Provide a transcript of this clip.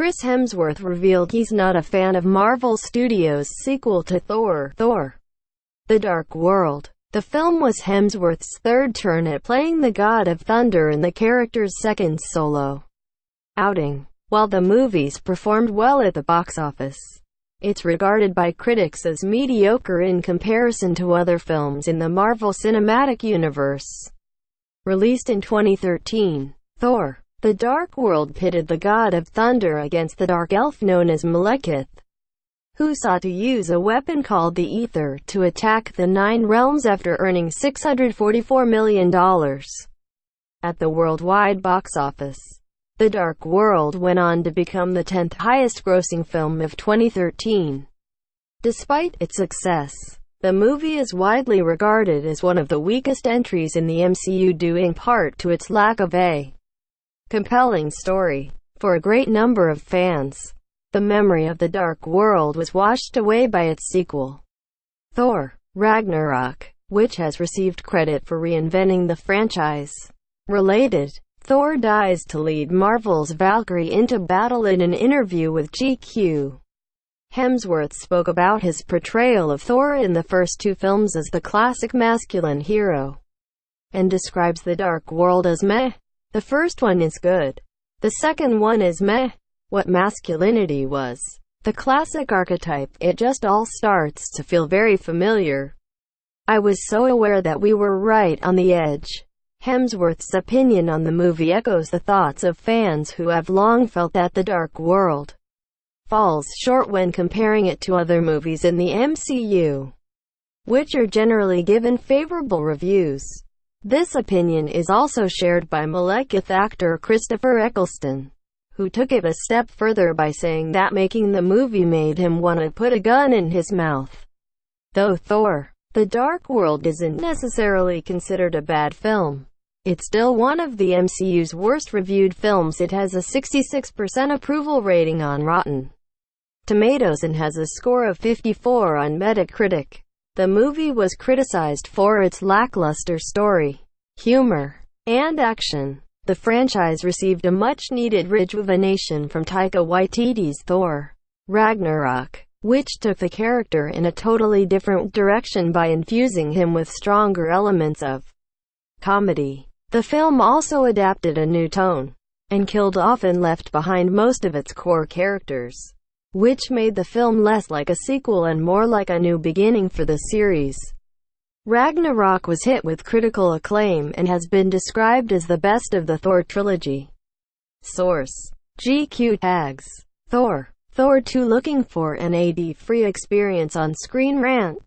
Chris Hemsworth revealed he's not a fan of Marvel Studios' sequel to Thor, The Dark World. The film was Hemsworth's third turn at playing the God of Thunder and the character's second solo outing. While the movies performed well at the box office, it's regarded by critics as mediocre in comparison to other films in the Marvel Cinematic Universe. Released in 2013, Thor: The Dark World pitted the God of Thunder against the dark elf known as Malekith, who sought to use a weapon called the Aether to attack the Nine Realms after earning $644 million at the worldwide box office. The Dark World went on to become the 10th highest-grossing film of 2013. Despite its success, the movie is widely regarded as one of the weakest entries in the MCU due in part to its lack of a compelling story. For a great number of fans, the memory of The Dark World was washed away by its sequel, Thor: Ragnarok, which has received credit for reinventing the franchise. Related, Thor dies to lead Marvel's Valkyrie into battle. In an interview with GQ, Hemsworth spoke about his portrayal of Thor in the first two films as the classic masculine hero, and describes The Dark World as meh. The first one is good. The second one is meh. What masculinity was. The classic archetype. It just all starts to feel very familiar. I was so aware that we were right on the edge. Hemsworth's opinion on the movie echoes the thoughts of fans who have long felt that The Dark World falls short when comparing it to other movies in the MCU, which are generally given favorable reviews. This opinion is also shared by Malekith actor Christopher Eccleston, who took it a step further by saying that making the movie made him want to put a gun in his mouth. Though Thor: The Dark World isn't necessarily considered a bad film, it's still one of the MCU's worst reviewed films. It has a 66% approval rating on Rotten Tomatoes and has a score of 54 on Metacritic. The movie was criticized for its lackluster story, humor, and action. The franchise received a much-needed rejuvenation from Taika Waititi's Thor: Ragnarok, which took the character in a totally different direction by infusing him with stronger elements of comedy. The film also adapted a new tone, and killed off and left behind most of its core characters, which made the film less like a sequel and more like a new beginning for the series. Ragnarok was hit with critical acclaim and has been described as the best of the Thor trilogy. Source: GQ tags. Thor: Thor 2 looking for an ad-free experience on ScreenRant.